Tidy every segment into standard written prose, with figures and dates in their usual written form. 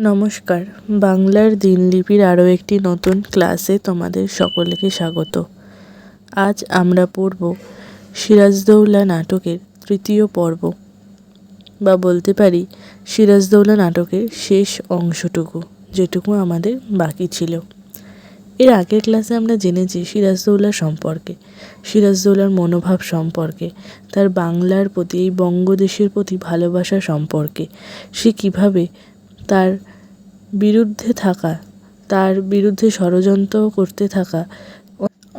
নমস্কার, বাংলার দিনলিপির আরও একটি নতুন ক্লাসে তোমাদের সকলকে স্বাগত। আজ আমরা পড়ব সিরাজদৌল্লা নাটকের তৃতীয় পর্ব, বা বলতে পারি সিরাজদৌল্লা নাটকের শেষ অংশটুকু, যেটুকু আমাদের বাকি ছিল। এর আগের ক্লাসে আমরা জেনেছি সিরাজদৌল্লা সম্পর্কে, সিরাজদৌল্লার মনোভাব সম্পর্কে, তার বাংলার প্রতি, এই বঙ্গদেশের প্রতি ভালোবাসা সম্পর্কে, সে কীভাবে তার বিরুদ্ধে থাকা, তার বিরুদ্ধে ষড়যন্ত্র করতে থাকা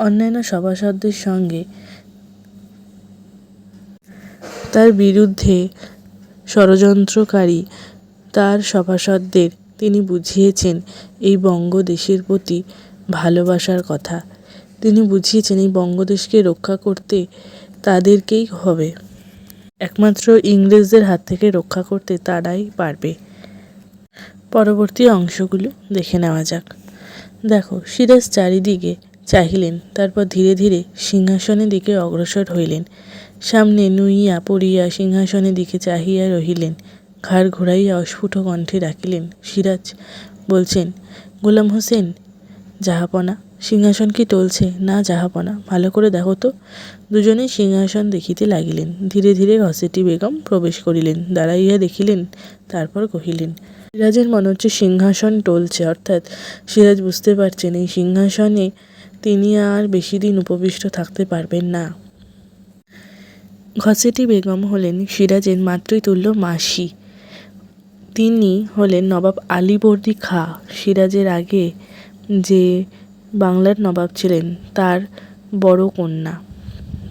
অন্যান্য সভাসদদের সঙ্গে, তার বিরুদ্ধে ষড়যন্ত্রকারী তার সভাসদদের তিনি বুঝিয়েছেন এই বঙ্গদেশের প্রতি ভালোবাসার কথা। তিনি বুঝিয়েছেন এই বঙ্গদেশকে রক্ষা করতে তাদেরকেই হবে, একমাত্র ইংরেজদের হাত থেকে রক্ষা করতে তারাই পারবে। পরবর্তী অংশগুলো দেখে নেওয়া যাক। দেখো, সিরাজ চারিদিকে চাহিলেন, তারপর ধীরে ধীরে সিংহাসনের দিকে অগ্রসর হইলেন। সামনে নুইয়া পড়িয়া সিংহাসনের দিকে চাহিয়া রহিলেন। ঘাড় ঘুরাইয়া অস্ফুট কণ্ঠে ডাকিলেন, সিরাজ। বলছেন, গোলাম হোসেন। জাহাপনা, সিংহাসন কি টলছে? না জাহাপনা, ভালো করে দেখো তো। দুজনেই সিংহাসন দেখিতে লাগিলেন। ধীরে ধীরে ঘসেটি বেগম প্রবেশ করিলেন, দাঁড়াইয়া দেখিলেন, তারপর কহিলেন। সিরাজের মনে হচ্ছে সিংহাসন টলছে, অর্থাৎ সিরাজ বুঝতে পারছেন এই সিংহাসনে তিনি আর বেশি দিন উপবিষ্ট থাকতে পারবেন না। ঘসেটি বেগম হলেন সিরাজের মাতৃতুল্য মাসি। তিনি হলেন নবাব আলীবর্দী খাঁ, সিরাজের আগে যে বাংলার নবাব ছিলেন তার বড় কন্যা,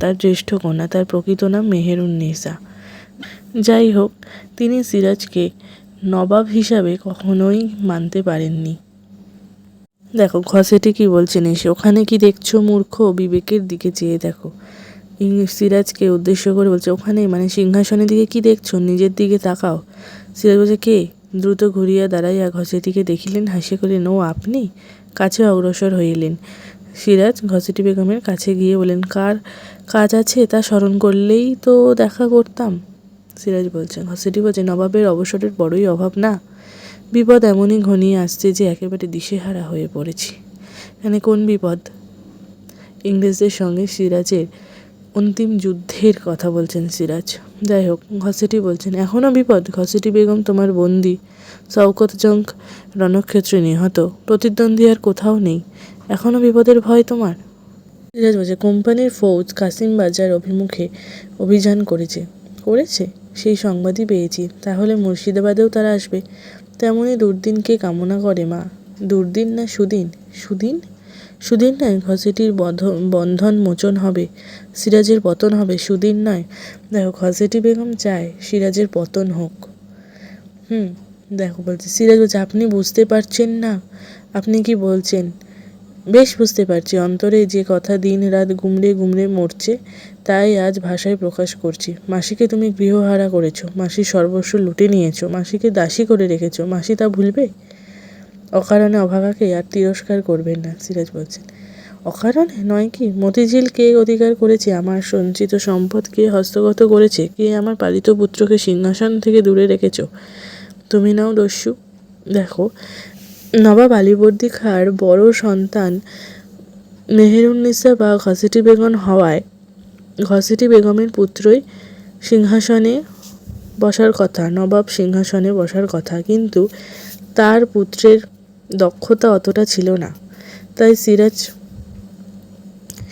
তার জ্যেষ্ঠ কন্যা। তার প্রকৃত নাম মেহেরুন্নেসা। যাই হোক, তিনি সিরাজকে নবাব হিসাবে কখনোই মানতে পারেননি। দেখো ঘসেটি কি বলছেন, এসে ওখানে কি দেখছো মূর্খ, বিবেকের দিকে চেয়ে দেখো। সিরাজকে উদ্দেশ্য করে বলছে, ওখানে মানে সিংহাসনের দিকে কি দেখছো, নিজের দিকে তাকাও। সিরাজ বলছে, কে? দ্রুত ঘুরিয়া দাঁড়াইয়া ঘসেটিকে দেখিলেন, হাসি করিলেন, ও আপনি? কাছে অগ্রসর হইলেন। সিরাজ ঘসেটি বেগমের কাছে গিয়ে বলেন, কার কাজ আছে তা স্মরণ করলেই তো দেখা করতাম। সিরাজ বলছেন, ঘসেটি বলছে, নবাবের অবসরের বড়ই অভাব না? বিপদ এমনই ঘনিয়ে আসছে যে একেবারে দিশেহারা হয়ে পড়েছি। এখানে কোন বিপদ? ইংরেজদের সঙ্গে সিরাজের অন্তিম যুদ্ধের কথা বলছেন সিরাজ। যাই হোক, ঘসেটি বলছেন, এখনও বিপদ? ঘসেটি বেগম তোমার বন্দি, শওকত জং রণক্ষেত্রে নিহত, প্রতিদ্বন্দ্বী আর কোথাও নেই, এখনও বিপদের ভয় তোমার? সিরাজ বলছে, কোম্পানির ফৌজ কাসিম বাজার অভিমুখে অভিযান করেছে। সেই সংবাদই পেয়েছি। তাহলে মুর্শিদাবাদেও তারা আসবে? তেমনই দুর্দিনকে কামনা করে মা। দুর্দিন না সুদিন? সুদিন? সুদিন নয়, ঘসেটির বন্ধন মোচন হবে, সিরাজের পতন হবে, সুদিন নয়। দেখো, ঘসেটি বেগম চায় সিরাজের পতন হোক। দেখো বলছে, সিরাজ বলছে, আপনি বুঝতে পারছেন না? আপনি কি বলছেন? বেশ বুঝতে পারছি, অন্তরে যে কথা দিন রাত গুমড়ে গুমড়ে মরছে, তাই আজ ভাষায় প্রকাশ করছি। মাসিকে তুমি গৃহহারা করেছো, মাসির সর্বস্ব লুটে নিয়েছো, মাসিকে দাসী করে রেখেছো, মাসি তা ভুলবে? অকারণে অভাগাকে আর তিরস্কার করবেন না। সিরাজ বলছেন, অকারণে নয় কি? মতিঝিল কে অধিকার করেছে? আমার সঞ্চিত সম্পদ কে হস্তগত করেছে? কে আমার পালিত পুত্রকে সিংহাসন থেকে দূরে রেখেছ? তুমি নাও দস্যু। দেখো, নবাব আলীবর্দী খাঁর বড় সন্তান মেহেরুন্নেসা বা ঘসেটি বেগম হওয়ায় ঘসেটি বেগমের পুত্রই সিংহাসনে বসার কথা, নবাব সিংহাসনে বসার কথা, কিন্তু তার পুত্রের দক্ষতা অতটা ছিল না। তাই সিরাজ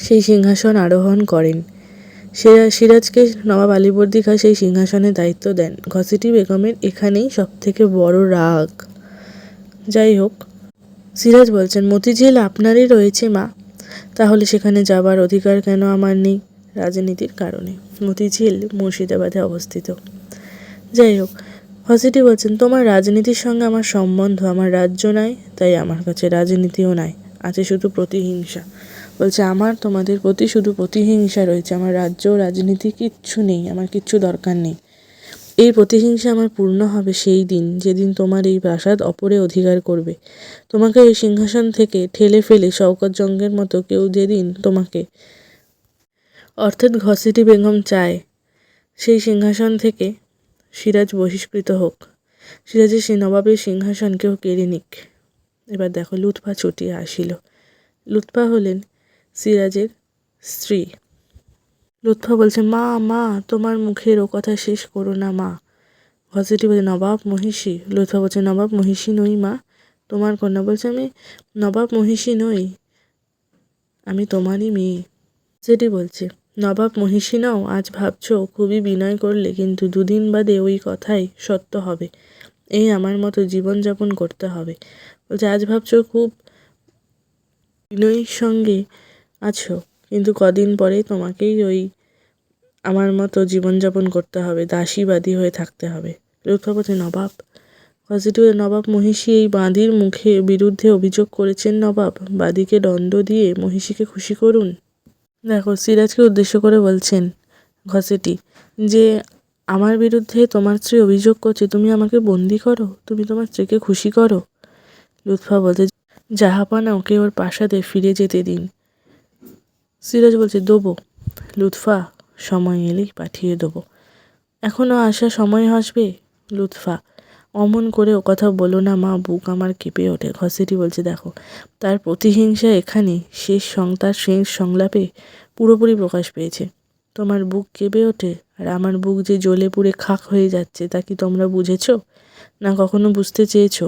সেই সিংহাসন আরোহণ করেন। সিরাজকে নবাব আলীবর্দী খাঁ সেই সিংহাসনের দায়িত্ব দেন। ঘসেটি বেগমের এখানেই সবথেকে বড় রাগ। যাই হোক, সিরাজ বলছেন, মতিঝিল আপনারই রয়েছে মা, তাহলে সেখানে যাবার অধিকার কেন আমার নেই? রাজনীতির কারণে। মতিঝিল মুর্শিদাবাদে অবস্থিত। যাই হোক, ঘসেটি বলছেন, তোমার রাজনীতির সঙ্গে আমার সম্বন্ধ, আমার রাজ্য নাই, তাই আমার কাছে রাজনীতিও নাই, আছে শুধু প্রতিহিংসা। বলছে, আমার তোমাদের প্রতি শুধু প্রতিহিংসা রয়েছে, আমার রাজ্য রাজনীতি কিচ্ছু নেই, আমার কিচ্ছু দরকার নেই। এই প্রতিহিংসা আমার পূর্ণ হবে সেই দিন, যেদিন তোমার এই প্রাসাদ অপরে অধিকার করবে, তোমাকে এই সিংহাসন থেকে ঠেলে ফেলে শওকত জঙ্গের মতো কেউ যেদিন তোমাকে, অর্থাৎ ঘসেটি বেগম চায় সেই সিংহাসন থেকে সিরাজ বহিষ্কৃত হোক। সিরাজের সেই নবাবের সিংহাসন কেউ কেড়ে নিক। এবার দেখো লুৎফা ছুটিয়া আসিল। লুৎফা হলেন সিরাজের স্ত্রী। লুৎফা বলছে, মা মা তোমার মুখের ও কথা শেষ করো না মা। ঘসেটি বলছে, নবাব মহিষী। লুৎফা বলছে, নবাব মহিষী নই মা, তোমার কন্যা। বলছে, আমি নবাব মহিষী নই, আমি তোমারই মেয়ে। সেটি বলছে, নবাব মহিষী নাও আজ ভাবছো খুবই বিনয় করলে, কিন্তু দুদিন বাদে ওই কথাই সত্য হবে। এই আমার মতো জীবনযাপন করতে হবে। বলছে, আজ ভাবছো খুব বিনয়ীর সঙ্গে আছো, কিন্তু কদিন পরেই তোমাকেই ওই আমার মতো জীবনযাপন করতে হবে, দাসীবাদী হয়ে থাকতে হবে। লুৎফা বলছে, নবাব। ঘসেটি বলে, নবাব মহিষী এই বাঁদির মুখে বিরুদ্ধে অভিযোগ করেছেন নবাব, বাদীকে দণ্ড দিয়ে মহিষীকে খুশি করুন। দেখো সিরাজকে উদ্দেশ্য করে বলছেন ঘসেটি যে আমার বিরুদ্ধে তোমার স্ত্রী অভিযোগ করছে, তুমি আমাকে বন্দি করো, তুমি তোমার স্ত্রীকে খুশি করো। লুৎফা বলছে, জাহাপানা ওকে ওর প্রাসাদে ফিরে যেতে দিন। সিরাজ বলছে, দেবো লুৎফা, সময় এলেই পাঠিয়ে দেবো, এখনও আসার সময় আসবে। লুৎফা, অমন করে ও কথা বলো না মা, বুক আমার কেঁপে ওঠে। ঘসেটি বলছে, দেখো তার প্রতিহিংসা এখানে তার শেষ সংলাপে পুরোপুরি প্রকাশ পেয়েছে। তোমার বুক কেঁপে ওঠে, আর আমার বুক যে জ্বলে পুড়ে খাক হয়ে যাচ্ছে, তা কি তোমরা বুঝেছ না কখনো বুঝতে চেয়েছ?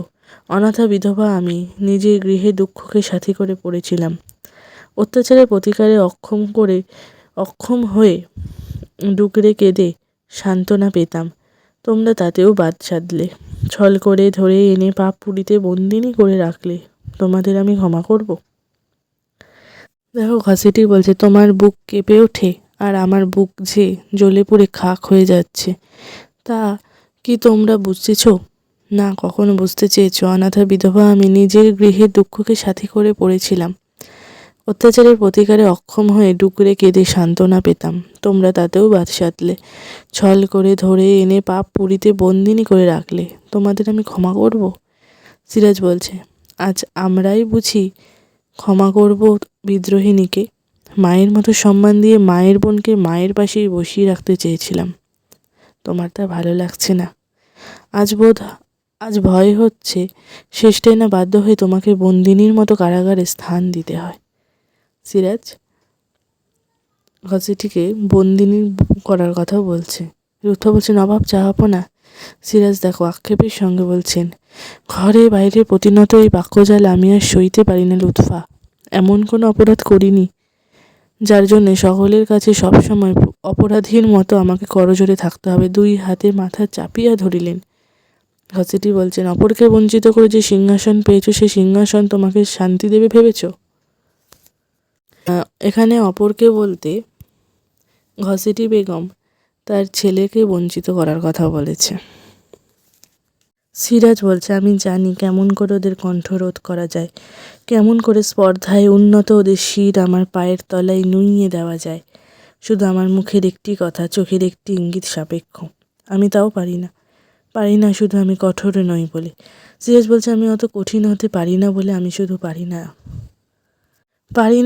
অনাথা বিধবা আমি, নিজের গৃহে দুঃখকে সাথী করে পড়েছিলাম। অত্যাচারের প্রতিকারে অক্ষম হয়ে ডুকরে কেঁদে সান্ত্বনা পেতাম, তোমরা তাতেও বাদ সাধলে। ছল করে ধরে এনে পাপ পুরীতে বন্দিনী করে রাখলে, তোমাদের আমি ক্ষমা করব? দেখো ঘসেটি বলছে, তোমার বুক কেঁপে ওঠে আর আমার বুক যে জ্বলে পুড়ে খাক হয়ে যাচ্ছে, তা কি তোমরা বুঝতেছ না কখনো বুঝতে চেয়েছ? অনাথা বিধবা আমি, নিজের গৃহে দুঃখকে সাথী করে পড়েছিলাম। অত্যাচারের প্রতিকারে অক্ষম হয়ে ডুকরে কেঁদে সান্ত্বনা পেতাম, তোমরা তাতেও বাদ সাধলে। ছল করে ধরে এনে পাপ পুরীতে বন্দিনী করে রাখলে, তোমাদের আমি ক্ষমা করব? সিরাজ বলছে, আজ আমরাই বুঝি ক্ষমা করব বিদ্রোহিণীকে? মায়ের মতো সম্মান দিয়ে মায়ের বোনকে মায়ের পাশেই বসিয়ে রাখতে চেয়েছিলাম, তোমার তা ভালো লাগছে না? আজ ভয় হচ্ছে শেষটাই না বাধ্য হয়ে তোমাকে বন্দিনীর মতো কারাগারে স্থান দিতে হয়। সিরাজ ঘসেটিকে বন্দিনী করার কথা বলছে। লুৎফা বলছে, নবাব জাহাপনা। সিরাজ দেখো আক্ষেপের সঙ্গে বলছেন, ঘরে বাইরে প্রতিনত এই বাক্যজাল আমি আর সইতে পারি না লুৎফা। এমন কোনো অপরাধ করিনি যার জন্যে সকলের কাছে সবসময় অপরাধীর মতো আমাকে করজোড়ে থাকতে হবে। দুই হাতে মাথা চাপিয়া ধরিলেন। ঘসেটি বলছেন, অপরকে বঞ্চিত করে যে সিংহাসন পেয়েছো, সে সিংহাসন তোমাকে শান্তি দেবে ভেবেছ? এখানে অপরকে বলতে ঘসেটি বেগম তার ছেলেকে বঞ্চিত করার কথা বলেছে। সিরাজ বলছে, আমি জানি কেমন করে ওদের কণ্ঠরোধ করা যায়, কেমন করে স্পর্ধায় উন্নত ওদের শির আমার পায়ের তলায় নুইয়ে দেওয়া যায়। শুধু আমার মুখের একটি কথা, চোখের একটি ইঙ্গিত সাপেক্ষ। আমি তাও পারি না শুধু আমি কঠোর নই বলে। সিরাজ বলছে, আমি অত কঠিন হতে পারি না বলে, আমি শুধু পারি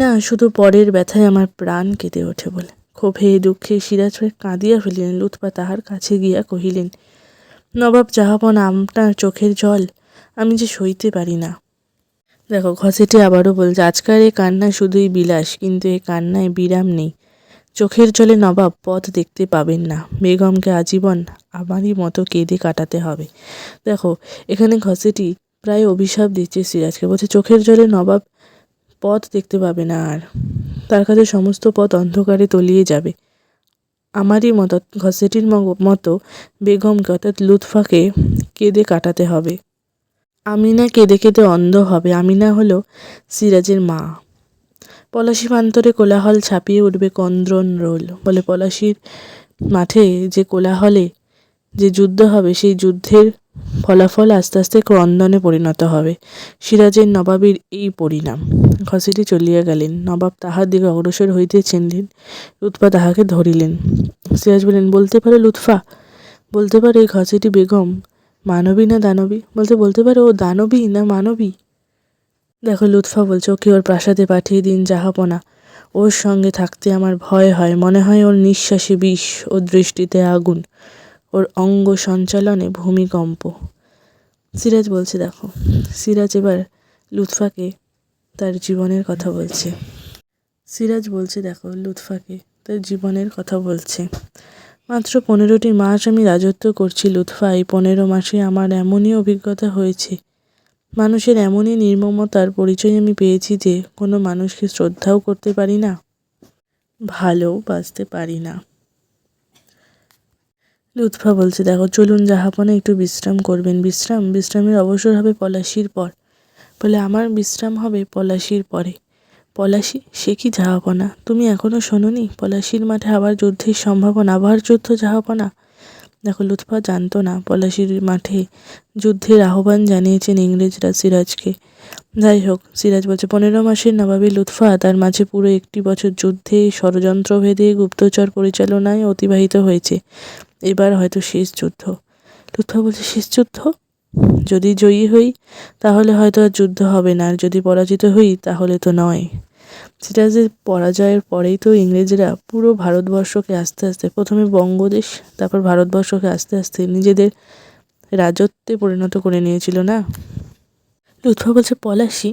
না শুধু পরের ব্যথায় আমার প্রাণ কেঁদে ওঠে বলে। ক্ষোভে দুঃখে সিরাজ হয়ে কাঁদিয়া ফেলিলেন। লুৎফা তাহার কাছে গিয়া কহিলেন, নবাব জাহাপনা, আপনার চোখের জল আমি যে সইতে পারি না। দেখো ঘসেটি আবারও বলছে, আজকাল এ কান্না শুধুই বিলাস, কিন্তু এ কান্নায় বিরাম নেই। চোখের জলে নবাব পথ দেখতে পাবেন না, বেগমকে আজীবন আমারই মতো কেঁদে কাটাতে হবে। দেখো এখানে ঘসেটি প্রায় অভিশাপ দিচ্ছে সিরাজকে। বলছে, চোখের জলে নবাব পথ দেখতে পাবে না, আর তার কাছে সমস্ত পথ অন্ধকারে তলিয়ে যাবে। আমারই মতো ঘসেটির মতো বেগমকে অর্থাৎ লুৎফাকে কেঁদে কাটাতে হবে। আমিনা কেঁদে কেঁদে অন্ধ হবে। আমিনা হলো সিরাজের মা। পলাশী প্রান্তরে কোলাহল ছাপিয়ে উঠবে কন্দ্রন রোল বলে। পলাশীর মাঠে যে কোলাহলে যে যুদ্ধ হবে, সেই যুদ্ধের ফলাফল আস্তে আস্তে ক্রন্দনে পরিণত হবে। সিরাজের নবাবীর এই পরিণাম। ঘসেটি চলিয়া গেলেন। নবাব তাহার দিকে অগ্রসর হইতেছিলেন। লুৎফা তাহাকে ধরিলেন। সিরাজ বললেন, বলতে পারে লুৎফা, বলতে পারে ঘসেটি বেগম মানবী না দানবী? বলতে পারে ও দানবী না মানবী? দেখো লুৎফা বলছে, ওকে ওর প্রাসাদে পাঠিয়ে দিন জাহাপনা। ওর সঙ্গে থাকতে আমার ভয় হয়, মনে হয় ওর নিঃশ্বাসে বিষ, ওর দৃষ্টিতে আগুন, ওর অঙ্গ সঞ্চালনে ভূমিকম্প। সিরাজ বলছে দেখো, সিরাজ এবার লুৎফাকে তার জীবনের কথা বলছে। সিরাজ বলছে দেখো লুৎফাকে তার জীবনের কথা বলছে। মাত্র 15টি মাস আমি রাজত্ব করছি লুৎফা, এই 15 মাসে আমার এমনই অভিজ্ঞতা হয়েছে, মানুষের এমনই নির্মমতার পরিচয় আমি পেয়েছি যে কোনো মানুষকে শ্রদ্ধাও করতে পারি না, ভালোবাসতে পারি না। লুৎফা বলছে দেখো, চলুন জাহাপনা একটু বিশ্রাম করবেন। বিশ্রামের অবসর হবে পলাশির পর। বলে আমার বিশ্রাম হবে পলাশির পরে? পলাশি? সে কি জাহাপনা, তুমি এখনও শোনোনি পলাশির মাঠে আবার যুদ্ধের সম্ভাবনা, আবার যুদ্ধ জাহাপনা? দেখো লুৎফা জানতো না পলাশির মাঠে যুদ্ধের আহ্বান জানিয়েছেন ইংরেজরা সিরাজকে। যাই হোক, সিরাজ বলছে 15 মাসের নবাবী লুৎফা তার মাঝে পুরো 1 বছর যুদ্ধে, ষড়যন্ত্রভেদে, গুপ্তচর পরিচালনায় অতিবাহিত হয়েছে। এবার হয়তো শেষ যুদ্ধ। লুৎফা বলছে শেষ যুদ্ধ? যদি জয়ী হই তাহলে হয়তো আর যুদ্ধ হবে না, আর যদি পরাজিত হই তাহলে তো নয়। সিরাজের পরাজয়ের পরেই তো ইংরেজরা পুরো ভারতবর্ষকে আস্তে আস্তে, প্রথমে বঙ্গদেশ তারপর ভারতবর্ষকে আস্তে আস্তে নিজেদের রাজত্বে পরিণত করে নিয়েছিল না। লুৎফা বলছে পলাশি?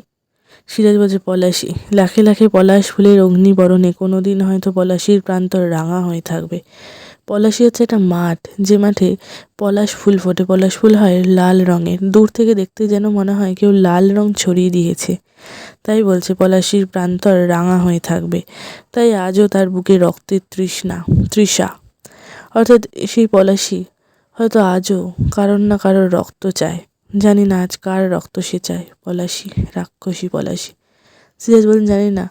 সিরাজ বলছে পলাশি, লাখে লাখে পলাশ ফুলের অগ্নিবরণে কোনো দিন হয়তো পলাশির প্রান্তর রাঙা হয়ে থাকবে। পলাশি হচ্ছে একটা মাঠ, যে মাঠে পলাশ ফুল ফোটে। পলাশ ফুল হয় লাল রঙের, দূর থেকে দেখতে যেন মনে হয় কেউ লাল রং ছড়িয়ে দিয়েছে। তাই বলছে পলাশির প্রান্তর রাঙা হয়ে থাকবে। তাই আজও তার বুকে রক্তের তৃষা, অর্থাৎ সেই পলাশি হয়তো আজও কারোর না কারোর রক্ত চায়। জানি না আজ কার রক্ত সে চায়। পলাশি, রাক্ষসী পলাশি। সিরাজ বলেন জানি না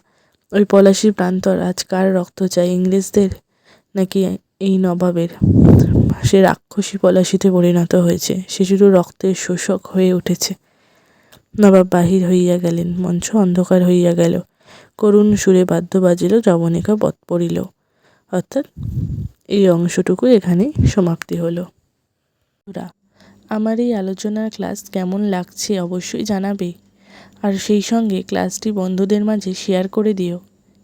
ওই পলাশির প্রান্তর আজ কার রক্ত চায়, ইংরেজদের নাকি এই নবাবের? সে রাক্ষসী পলাশিতে পরিণত হয়েছে, সে শুধু রক্তের শোষক হয়ে উঠেছে। নবাব বাহির হইয়া গেলেন, মঞ্চ অন্ধকার হইয়া গেল, করুণ সুরে বাদ্য বাজিল, যবনিকা পথ পড়িল। অর্থাৎ এই অংশটুকু এখানেই সমাপ্তি হলো। আমার এই আলোচনার ক্লাস কেমন লাগছে অবশ্যই জানাবে, আর সেই সঙ্গে ক্লাসটি বন্ধুদের মাঝে শেয়ার করে দিও,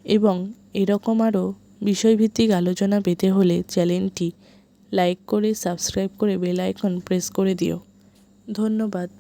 এবং এরকম আরও বিষয়ভিত্তিক আলোচনা পেতে হলে চ্যানেলটি লাইক করে সাবস্ক্রাইব করে বেল আইকন প্রেস করে দিও। ধন্যবাদ।